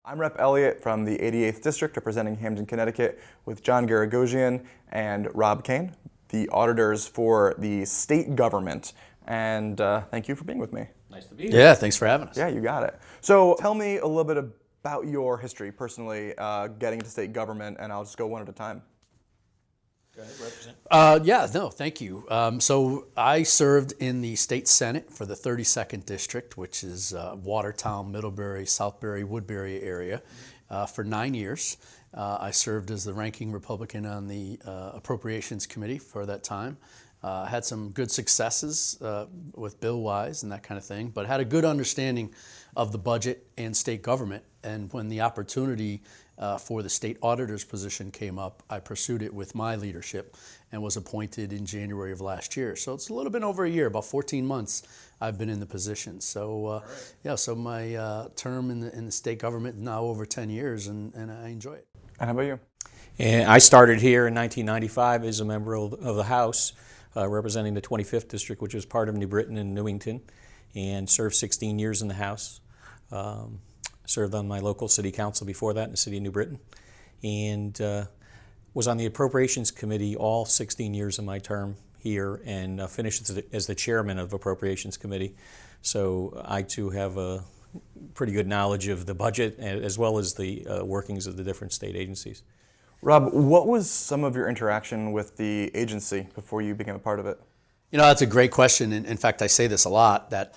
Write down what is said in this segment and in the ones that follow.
I'm Rep. Elliott from the 88th District, representing Hamden, Connecticut, with John Geragosian and Rob Kane, the auditors for the state government. And thank you for being with me. Nice to be here. Yeah, thanks for having us. Yeah, you got it. So tell me a little bit about your history personally getting into state government, and I'll just go one at a time. Go ahead, represent. Thank you. So I served in the state senate for the 32nd district, which is Watertown, Middlebury, Southbury, Woodbury area, for 9 years. I served as the ranking Republican on the Appropriations Committee for that time. Had some good successes with bill-wise and that kind of thing, but had a good understanding of the budget and state government. And when the opportunity for the state auditor's position came up, I pursued it with my leadership and was appointed in January of last year. So it's a little bit over a year, about 14 months I've been in the position. So yeah, so my term in the state government is now over 10 years, and I enjoy it. And how about you? And I started here in 1995 as a member of the House, representing the 25th District, which was part of New Britain and Newington, and served 16 years in the House. Served on my local city council before that in the city of New Britain, and was on the Appropriations Committee all 16 years of my term here, and finished as the chairman of the Appropriations Committee. So I too have a pretty good knowledge of the budget as well as the workings of the different state agencies. Rob, what was some of your interaction with the agency before you became a part of it? You know, that's a great question. In fact, I say this a lot, that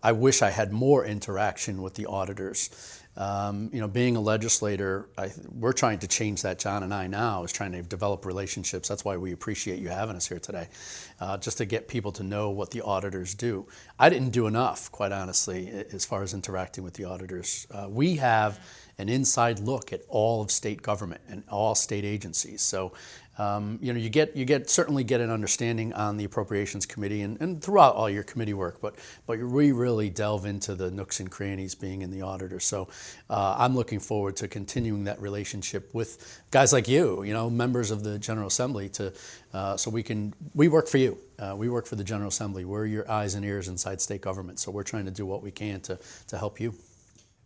I wish I had more interaction with the auditors. You know, being a legislator, we're trying to change that. John and I now is trying to develop relationships. That's why we appreciate you having us here today, just to get people to know what the auditors do. I didn't do enough, quite honestly, as far as interacting with the auditors. We have an inside look at all of state government and all state agencies. So, you know, you certainly get an understanding on the Appropriations Committee and throughout all your committee work, but we really delve into the nooks and crannies being in the auditor. So I'm looking forward to continuing that relationship with guys like you know, members of the General Assembly, so we work for you. We work for the General Assembly. We're your eyes and ears inside state government. So we're trying to do what we can to help you.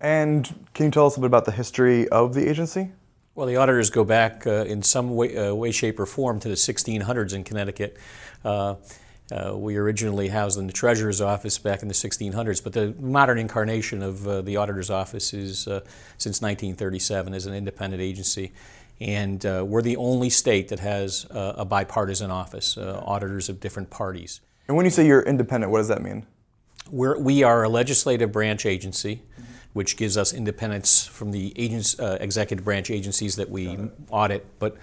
And can you tell us a bit about the history of the agency? Well, the auditors go back in some way, shape, or form to the 1600s in Connecticut. We originally housed in the Treasurer's office back in the 1600s, but the modern incarnation of the auditor's office is since 1937 as an independent agency. And we're the only state that has a bipartisan office, auditors of different parties. And when you say you're independent, what does that mean? We are a legislative branch agency, which gives us independence from the executive branch agencies that we audit. But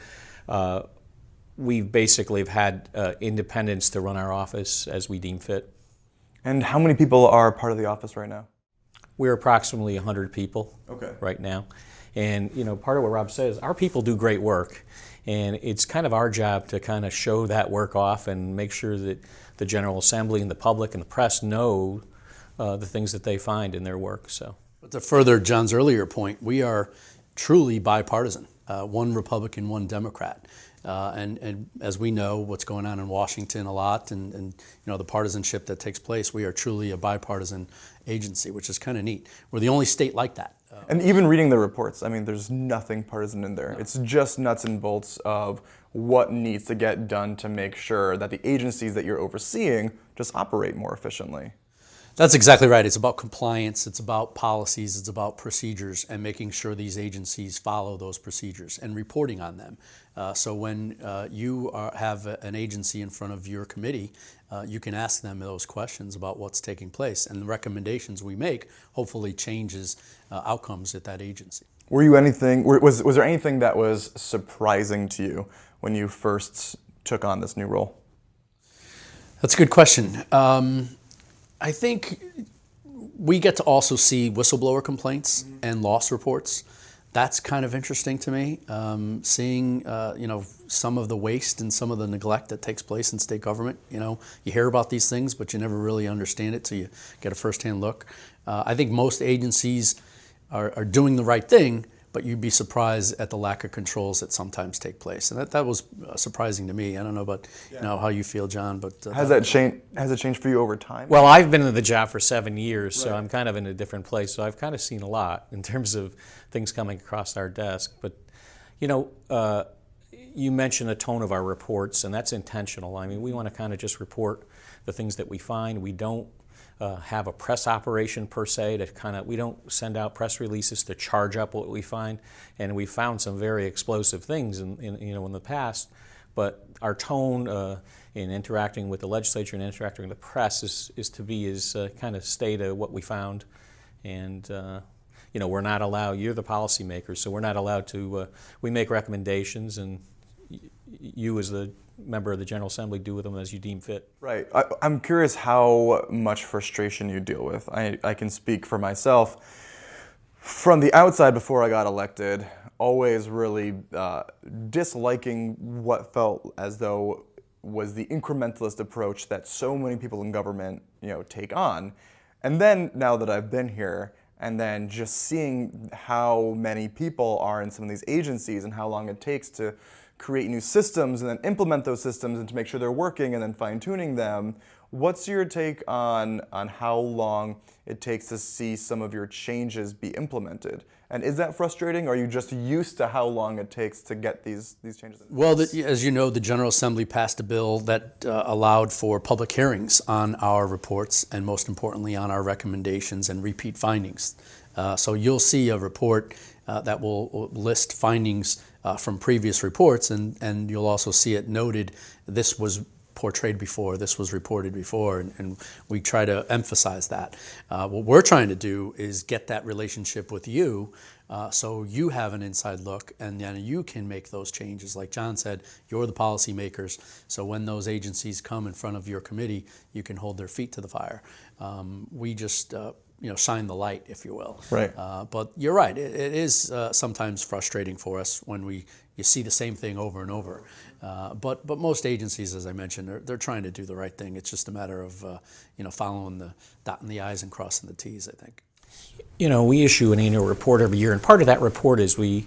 we basically have had independence to run our office as we deem fit. And how many people are part of the office right now? We're approximately 100 people right now. And you know, part of what Rob says, our people do great work. And it's kind of our job to kind of show that work off and make sure that the General Assembly and the public and the press know the things that they find in their work. So. But to further John's earlier point, we are truly bipartisan, one Republican, one Democrat. And as we know what's going on in Washington a lot, and you know, the partisanship that takes place, we are truly a bipartisan agency, which is kind of neat. We're the only state like that. And even reading the reports, I mean, there's nothing partisan in there. No. It's just nuts and bolts of what needs to get done to make sure that the agencies that you're overseeing just operate more efficiently. That's exactly right. It's about compliance, it's about policies, it's about procedures, and making sure these agencies follow those procedures and reporting on them. So when you have an agency in front of your committee, you can ask them those questions about what's taking place, and the recommendations we make hopefully changes outcomes at that agency. Was there anything that was surprising to you when you first took on this new role? That's a good question. I think we get to also see whistleblower complaints and loss reports. That's kind of interesting to me, seeing you know, some of the waste and some of the neglect that takes place in state government. You know, you hear about these things, but you never really understand it till you get a firsthand look. I think most agencies are doing the right thing, but you'd be surprised at the lack of controls that sometimes take place. And that was surprising to me. I don't know about how you feel, John, but Has that changed? Has it changed for you over time? Well, I've been in the job for 7 years, so I'm kind of in a different place. So I've kind of seen a lot in terms of things coming across our desk. But, you mentioned the tone of our reports, and that's intentional. I mean, we want to kind of just report the things that we find. We don't have a press operation per se to we don't send out press releases to charge up what we find. And we found some very explosive things in the past. But our tone in interacting with the legislature and interacting with the press is kind of stay to what we found. And we're not allowed, you're the policymakers, so we're not allowed to, we make recommendations, and you as the member of the General Assembly do with them as you deem fit. Right. I'm curious how much frustration you deal with. I can speak for myself. From the outside before I got elected, always really disliking what felt as though was the incrementalist approach that so many people in government take on. And then now that I've been here, and then just seeing how many people are in some of these agencies and how long it takes to create new systems and then implement those systems and to make sure they're working and then fine-tuning them. What's your take on how long it takes to see some of your changes be implemented? And is that frustrating, or are you just used to how long it takes to get these changes in place? Well, as you know, the General Assembly passed a bill that allowed for public hearings on our reports and, most importantly, on our recommendations and repeat findings. So you'll see a report that will list findings from previous reports, and you'll also see it noted, this was portrayed before, this was reported before, and we try to emphasize that. What we're trying to do is get that relationship with you so you have an inside look, and then you can make those changes. Like John said, you're the policymakers, so when those agencies come in front of your committee, you can hold their feet to the fire. We just shine the light, if you will. Right. But you're right. It is sometimes frustrating for us when you see the same thing over and over. But most agencies, as I mentioned, they're trying to do the right thing. It's just a matter of following dotting the I's and crossing the T's, I think. We issue an annual report every year, and part of that report is we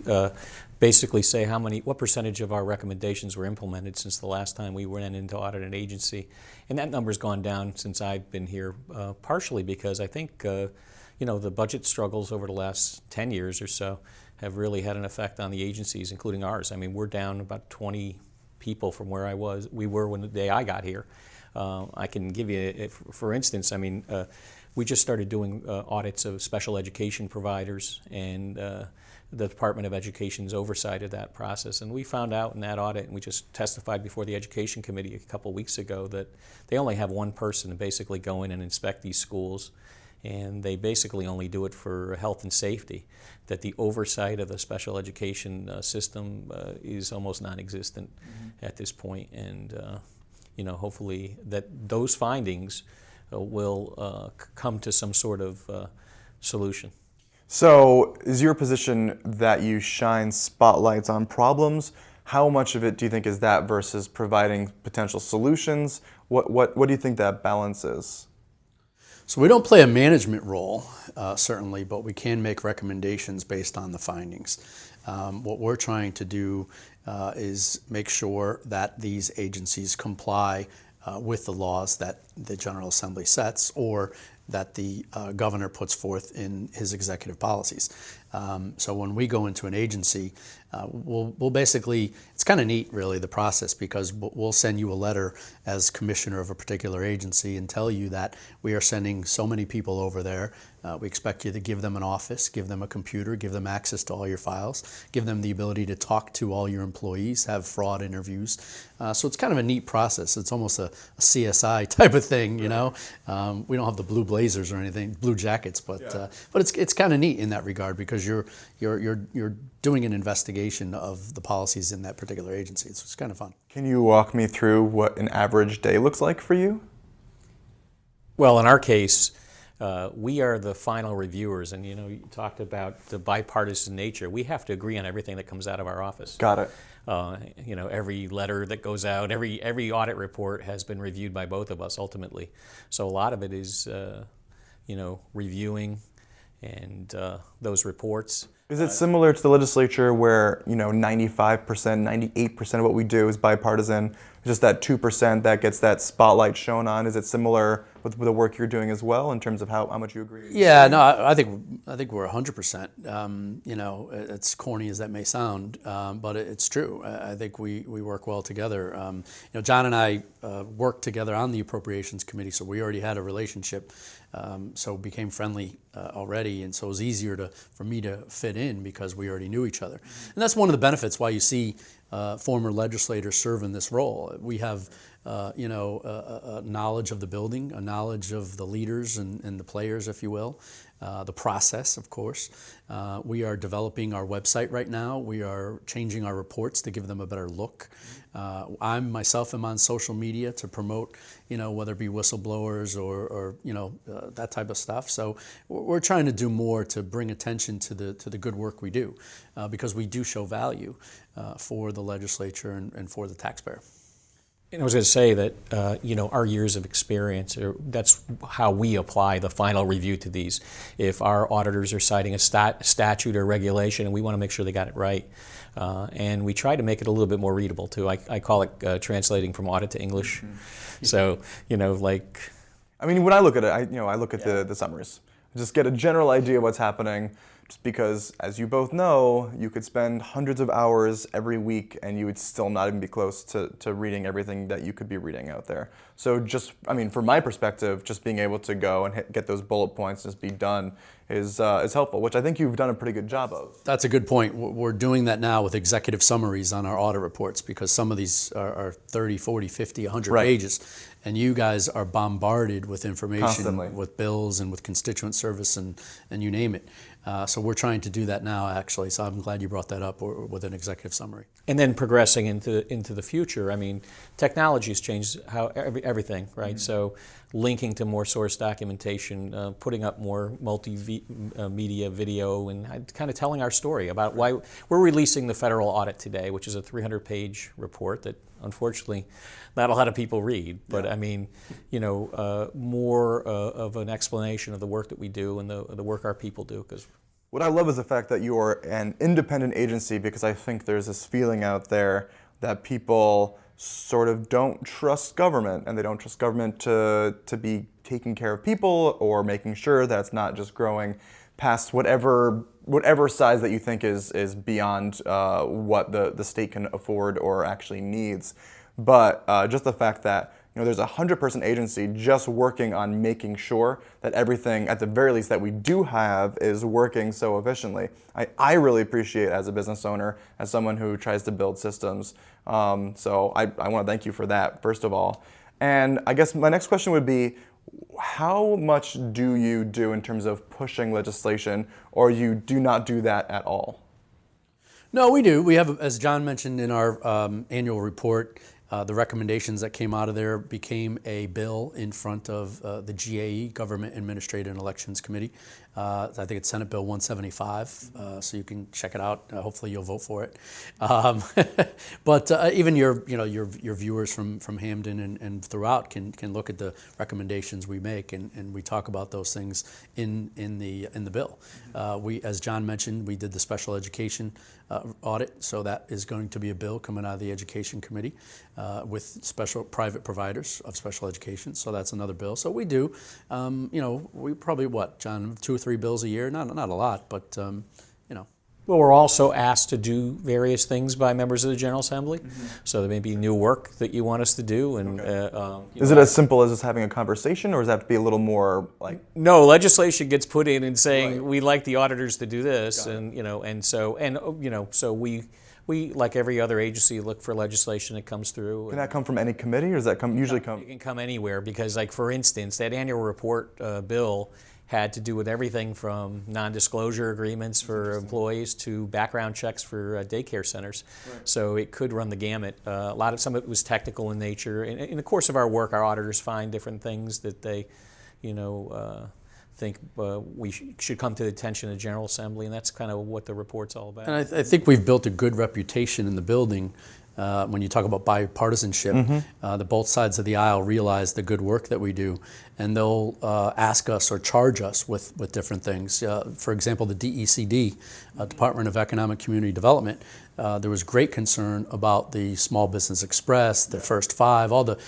basically say what percentage of our recommendations were implemented since the last time we went in to audit an agency. And that number's gone down since I've been here, partially because I think, the budget struggles over the last 10 years or so have really had an effect on the agencies, including ours. I mean, we're down about 20 people from where we were when the day I got here. I can give you, for instance, we just started doing audits of special education providers, and the Department of Education's oversight of that process. And we found out in that audit, and we just testified before the Education Committee a couple weeks ago, that they only have one person to basically go in and inspect these schools, and they basically only do it for health and safety, that the oversight of the special education system is almost non-existent at this point. And hopefully that those findings will come to some sort of solution. So is your position that you shine spotlights on problems? How much of it do you think is that versus providing potential solutions? What do you think that balance is? So we don't play a management role, certainly, but we can make recommendations based on the findings. What we're trying to do is make sure that these agencies comply with the laws that the General Assembly sets or that the governor puts forth in his executive policies. So when we go into an agency, we'll basically, it's kind of neat really, the process, because we'll send you a letter as commissioner of a particular agency and tell you that we are sending so many people over there. We expect you to give them an office, give them a computer, give them access to all your files, give them the ability to talk to all your employees, have fraud interviews. So it's kind of a neat process. It's almost a CSI type of thing, you know. We don't have the blue blazers or anything, blue jackets, but it's kind of neat in that regard, because you're doing an investigation of the policies in that particular agency. It's kind of fun. Can you walk me through what an average day looks like for you? Well, in our case, we are the final reviewers, and you talked about the bipartisan nature. We have to agree on everything that comes out of our office. Got it. Every letter that goes out, every audit report has been reviewed by both of us ultimately. So a lot of it is, reviewing and those reports. Is it similar to the legislature where, 95%, 98% of what we do is bipartisan, just that 2% that gets that spotlight shown on? Is it similar with the work you're doing as well in terms of how much you agree? Yeah, no, I think we're 100%. It's corny as that may sound, but it's true. I think we work well together. John and I worked together on the Appropriations Committee, so we already had a relationship. So became friendly already, and so it was easier for me to fit in because we already knew each other. And that's one of the benefits why you see former legislators serve in this role. We have a knowledge of the building, a knowledge of the leaders and the players, if you will, the process, of course. We are developing our website right now. We are changing our reports to give them a better look. I myself am on social media to promote, whether it be whistleblowers or that type of stuff. So we're trying to do more to bring attention to the good work we do, because we do show value for the legislature and for the taxpayer. And I was going to say that, our years of experience, that's how we apply the final review to these. If our auditors are citing a statute or regulation, and we want to make sure they got it right, and we try to make it a little bit more readable too. I call it translating from audit to English. Mm-hmm. So, when I look at it, I look at the summaries. Just get a general idea of what's happening. Just because, as you both know, you could spend hundreds of hours every week and you would still not even be close to reading everything that you could be reading out there. So from my perspective, just being able to go and get those bullet points and just be done is helpful, which I think you've done a pretty good job of. That's a good point. We're doing that now with executive summaries on our audit reports, because some of these are 30, 40, 50, 100 right. pages. And you guys are bombarded with information, constantly, with bills and with constituent service and you name it. So we're trying to do that now, actually. So I'm glad you brought that up with an executive summary. And then progressing into the future, technology has changed everything, right? Mm-hmm. So linking to more source documentation, putting up more multimedia video, and kind of telling our story about why we're releasing the federal audit today, which is a 300-page report that unfortunately not a lot of people read. But more of an explanation of the work that we do and the work our people do. Because what I love is the fact that you are an independent agency, because I think there's this feeling out there that people sort of don't trust government, and they don't trust government to be taking care of people or making sure that it's not just growing past whatever size that you think is beyond what the state can afford or actually needs. But just the fact that there's a 100-person agency just working on making sure that everything, at the very least, that we do have is working so efficiently. I really appreciate, as a business owner, as someone who tries to build systems. So I want to thank you for that, first of all. And I guess my next question would be, how much do you do in terms of pushing legislation, or you do not do that at all? No, we do. We have, as John mentioned in our annual report, the recommendations that came out of there became a bill in front of the GAE, Government Administrative and Elections Committee. I think it's Senate Bill 175, so you can check it out. Hopefully you'll vote for it. But even your viewers from Hamden and throughout can look at the recommendations we make, and we talk about those things in the bill. As John mentioned, we did the special education audit, so that is going to be a bill coming out of the Education Committee with special private providers of special education. So that's another bill. So we do, we probably, John, 2 or 3 bills a year? Not a lot, but Well, we're also asked to do various things by members of the General Assembly. Mm-hmm. So there may be new work that you want us to do. And okay. Is it as simple as just having a conversation, or does that have to be a little more like? No, legislation gets put in and saying, right, we'd like the auditors to do this, so we, like every other agency, look for legislation that comes through. Can that come from any committee, or does that usually come? It can come anywhere, because, like, for instance, that annual report bill had to do with everything from non-disclosure agreements for employees to background checks for daycare centers. Right. So it could run the gamut. Some of it was technical in nature. In the course of our work, our auditors find different things that they, think we should come to the attention of the General Assembly, and that's kind of what the report's all about. And I think we've built a good reputation in the building when you talk about bipartisanship, that both sides of the aisle realize the good work that we do, and they'll ask us or charge us with different things. For example, the DECD, Department of Economic Community Development, there was great concern about the Small Business Express, the First Five, all the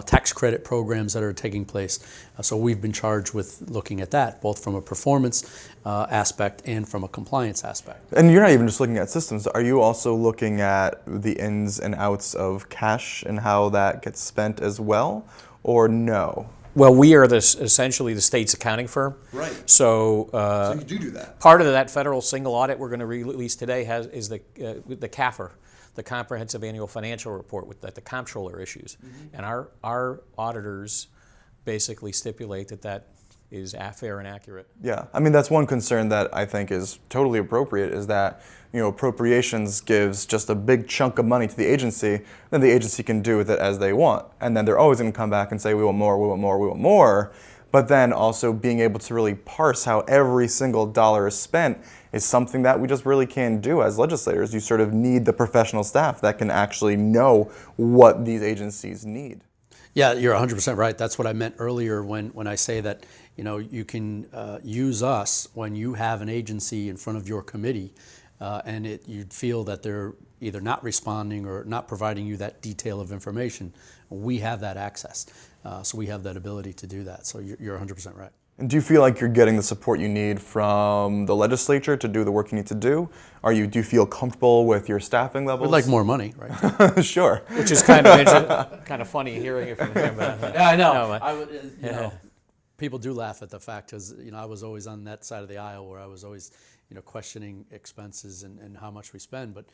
tax credit programs that are taking place. So we've been charged with looking at that, both from a performance aspect and from a compliance aspect. And you're not even just looking at systems. Are you also looking at the ins and outs of cash and how that gets spent as well, or no? Well, we are essentially the state's accounting firm. Right. So you do that. part of that federal single audit we're going to release today is the CAFR, the Comprehensive Annual Financial Report that the comptroller issues. And our auditors basically stipulate that is fair and accurate. Yeah, I mean, that's one concern that I think is totally appropriate, is that, appropriations gives just a big chunk of money to the agency, then the agency can do with it as they want. And then they're always going to come back and say, we want more, we want more, we want more. But then also being able to really parse how every single dollar is spent is something that we just really can't do as legislators. You sort of need the professional staff that can actually know what these agencies need. Yeah, you're 100% right. That's what I meant earlier when I say that, you can use us when you have an agency in front of your committee and you'd feel that they're either not responding or not providing you that detail of information. We have that access. So we have that ability to do that. So you're 100% right. And do you feel like you're getting the support you need from the legislature to do the work you need to do? Do you feel comfortable with your staffing levels? We'd like more money, right? Sure. Which is kind of funny hearing it from him. Yeah, I know. No, People do laugh at the fact, because I was always on that side of the aisle where I was always questioning expenses and how much we spend. But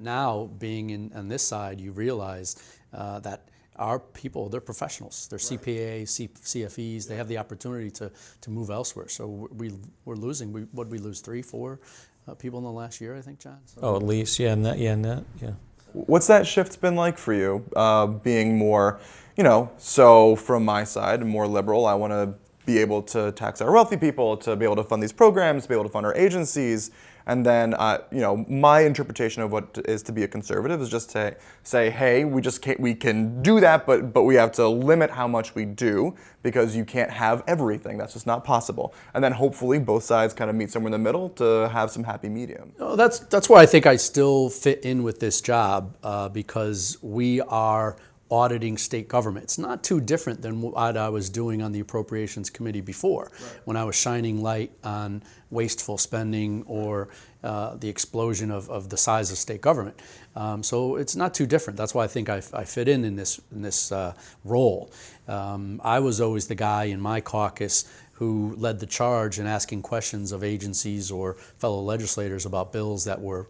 now being on this side, you realize that our people, they're professionals. They're CPAs, CFEs. They have the opportunity to move elsewhere. So we're losing. What did we lose? 3, 4 people in the last year, I think, John? So. Oh, at least, yeah. What's that shift been like for you? Being more, so from my side, more liberal, I want to be able to tax our wealthy people, to be able to fund these programs, to be able to fund our agencies. And then, my interpretation of what is to be a conservative is just to say, hey, we can do that, but we have to limit how much we do, because you can't have everything. That's just not possible. And then hopefully both sides kind of meet somewhere in the middle to have some happy medium. No, that's why I think I still fit in with this job, because we are auditing state government. It's not too different than what I was doing on the Appropriations Committee before, when I was shining light on wasteful spending or the explosion of the size of state government. So it's not too different. That's why I think I fit in this role. I was always the guy in my caucus who led the charge in asking questions of agencies or fellow legislators about bills that were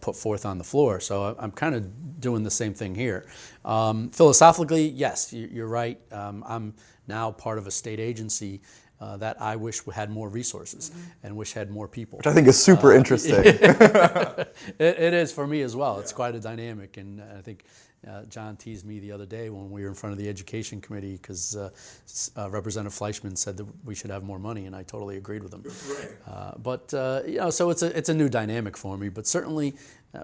put forth on the floor. So I'm kind of doing the same thing here. Philosophically, yes, you're right. I'm now part of a state agency that I wish had more resources and wish had more people. Which I think is super interesting. It is for me as well. It's quite a dynamic, and I think John teased me the other day when we were in front of the Education Committee, because Representative Fleischman said that we should have more money, and I totally agreed with him. But so it's a new dynamic for me. But certainly,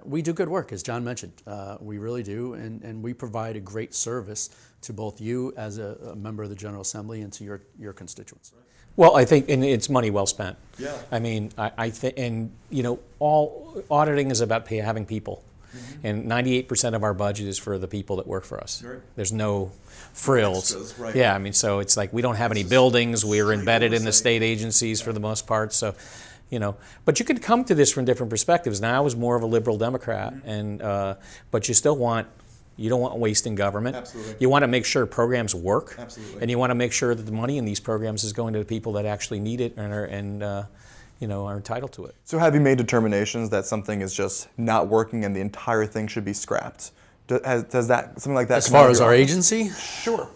we do good work, as John mentioned. We really do, and we provide a great service to both you as a member of the General Assembly and to your constituents. Well, I think, and it's money well spent. Yeah. I mean, I think, and all auditing is about having people. And 98% of our budget is for the people that work for us. Right. There's no frills. Extras, right. Yeah, I mean, so it's like we don't have any buildings. We're embedded in the state agencies for the most part. So, but you could come to this from different perspectives. Now I was more of a liberal Democrat, and but you still you don't want waste in government. Absolutely. You want to make sure programs work. Absolutely. And you want to make sure that the money in these programs is going to the people that actually need it and are entitled to it. So have you made determinations that something is just not working and the entire thing should be scrapped? Does that, something like that? As far as our agency? Sure.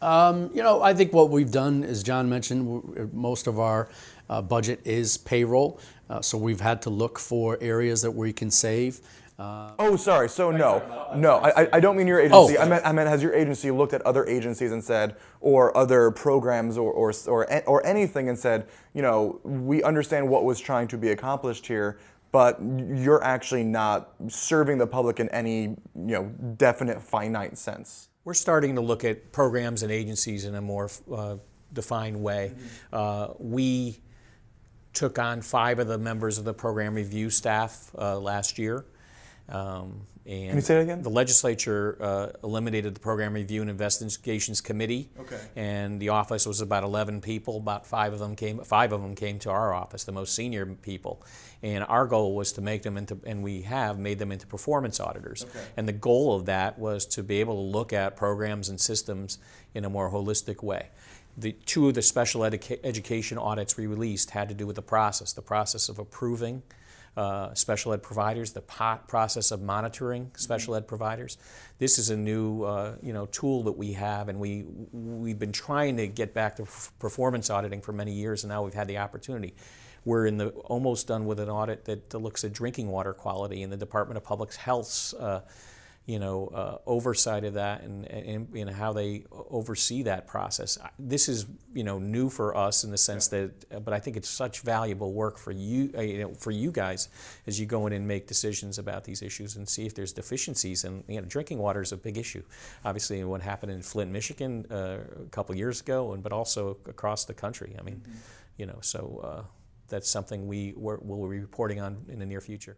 I think what we've done, as John mentioned, most of our budget is payroll. So we've had to look for areas that we can save. Oh, sorry. So no, I don't mean your agency. I meant has your agency looked at other agencies and said, or other programs or anything and said, we understand what was trying to be accomplished here, but you're actually not serving the public in any definite finite sense. We're starting to look at programs and agencies in a more defined way. We took on 5 of the members of the program review staff last year. And Can you say that again? The legislature eliminated the Program Review and Investigations Committee, and the office was about 11 people. About 5 of them came to our office, the most senior people. And our goal was to make them into, and we have made them into performance auditors. And the goal of that was to be able to look at programs and systems in a more holistic way. The 2 of the special education audits we released had to do with the process of approving special ed providers, the process of monitoring special ed providers. This is a new tool that we have, and we've been trying to get back to performance auditing for many years, and now we've had the opportunity. We're almost done with an audit that looks at drinking water quality in the Department of Public Health's oversight of that and how they oversee that process. This is new for us in the sense that, but I think it's such valuable work for you, for you guys as you go in and make decisions about these issues and see if there's deficiencies. And drinking water is a big issue. Obviously, what happened in Flint, Michigan, a couple years ago, but also across the country. I mean, so that's something we'll be reporting on in the near future.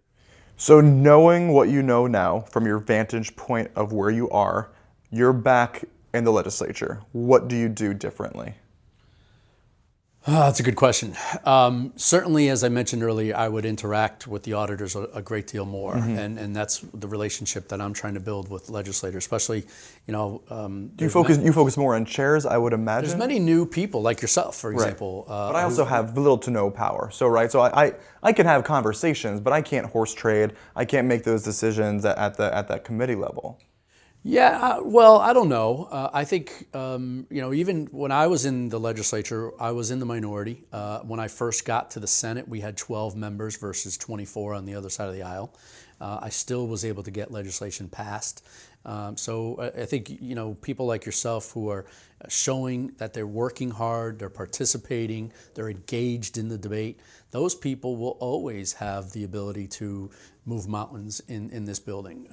So knowing what you know now from your vantage point of where you are, you're back in the legislature. What do you do differently? That's a good question. Certainly, as I mentioned earlier, I would interact with the auditors a great deal more, and that's the relationship that I'm trying to build with legislators, especially, You focus more on chairs, I would imagine? There's many new people like yourself, for example. But I also have little to no power. So I can have conversations, but I can't horse trade. I can't make those decisions at that committee level. Yeah, well, I don't know. I think, even when I was in the legislature, I was in the minority. When I first got to the Senate, we had 12 members versus 24 on the other side of the aisle. I still was able to get legislation passed. So I think, people like yourself who are showing that they're working hard, they're participating, they're engaged in the debate, those people will always have the ability to move mountains in this building.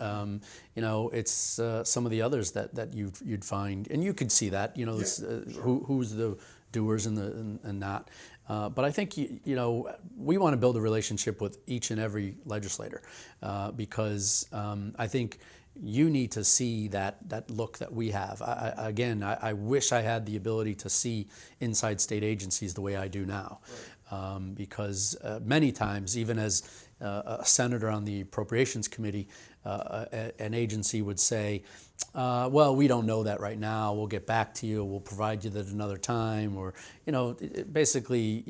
It's some of the others that you'd find, and you could see that, who's the doers and not. But I think, we want to build a relationship with each and every legislator because I think you need to see that look that we have. I wish I had the ability to see inside state agencies the way I do now. Because many times, even as a senator on the Appropriations Committee, an agency would say, well, we don't know that right now, we'll get back to you, we'll provide you that another time, or, basically,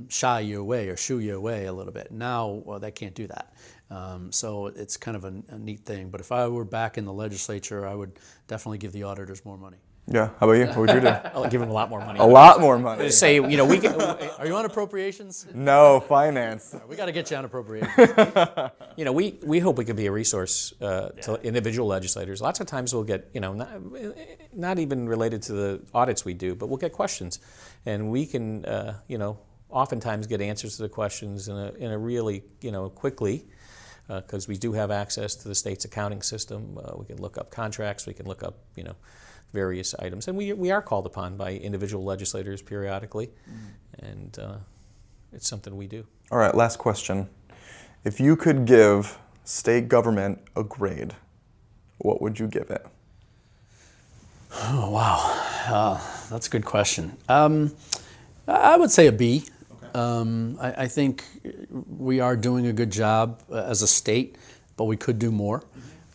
shy you away or shoo you away a little bit. Now, well, they can't do that. So it's kind of a neat thing. But if I were back in the legislature, I would definitely give the auditors more money. Yeah, how about you? What would you do? I'll give them a lot more money. A lot more money. Say, we can. Are you on appropriations? No, finance. We got to get you on appropriations. We hope we can be a resource to individual legislators. Lots of times we'll get, not even related to the audits we do, but we'll get questions, and we can, oftentimes get answers to the questions in a really, quickly, because we do have access to the state's accounting system. We can look up contracts. We can look up, various items, and we are called upon by individual legislators periodically, and it's something we do. All right, last question. If you could give state government a grade, what would you give it? Oh, wow. That's a good question. I would say a B. Okay. I think we are doing a good job as a state, but we could do more.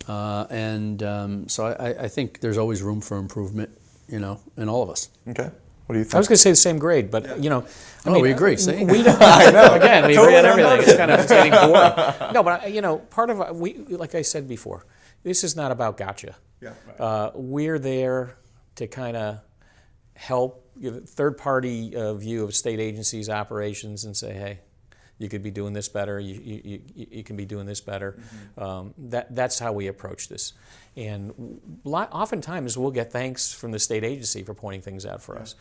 So I think there's always room for improvement, in all of us. Okay. What do you think? I was going to say the same grade, but we agree. See, I know. Again, we agree on everything. It's getting boring. No, but part of like I said before, this is not about gotcha. Yeah. Right. We're there to kind of help give a third-party view of state agencies' operations and say, hey, you could be doing this better, you can be doing this better. That's how we approach this. And oftentimes we'll get thanks from the state agency for pointing things out for us,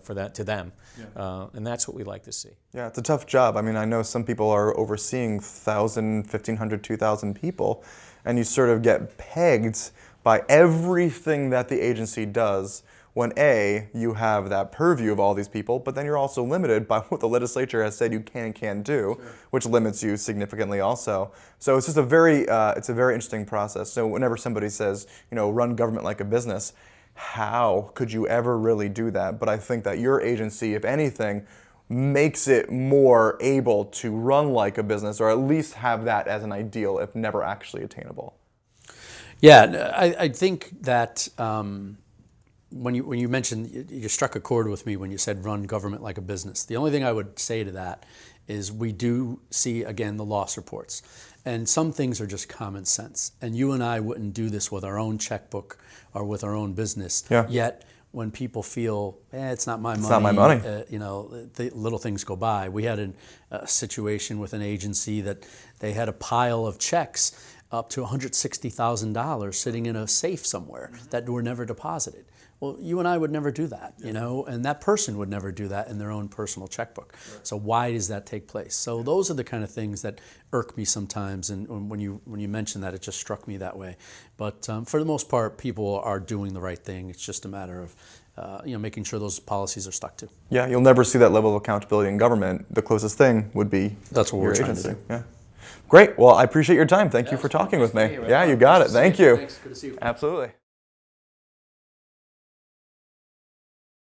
for that to them. And that's what we like to see. Yeah, it's a tough job. I mean, I know some people are overseeing 1,000, 1,500, 2,000 people, and you sort of get pegged by everything that the agency does when A, you have that purview of all these people, but then you're also limited by what the legislature has said you can and can't do, which limits you significantly also. So it's just a very interesting process. So whenever somebody says, run government like a business, how could you ever really do that? But I think that your agency, if anything, makes it more able to run like a business, or at least have that as an ideal, if never actually attainable. Yeah, I think that when you mentioned, you struck a chord with me when you said run government like a business. The only thing I would say to that is we do see, again, the loss reports. And some things are just common sense. And you and I wouldn't do this with our own checkbook or with our own business. Yeah. Yet, when people feel, it's not my money. It's not my money. The little things go by. We had a situation with an agency that they had a pile of checks up to $160,000 sitting in a safe somewhere that were never deposited. Well, you and I would never do that, and that person would never do that in their own personal checkbook. Right. So why does that take place? So those are the kind of things that irk me sometimes, and when you mentioned that, it just struck me that way. But for the most part, people are doing the right thing. It's just a matter of making sure those policies are stuck to. Yeah, you'll never see that level of accountability in government. The closest thing would be that's what your we're trying agency. to do. Yeah. Great. Well, I appreciate your time. Thank you for talking with me. Yeah, you got it. Thank you. Thanks. Good to see you. Absolutely.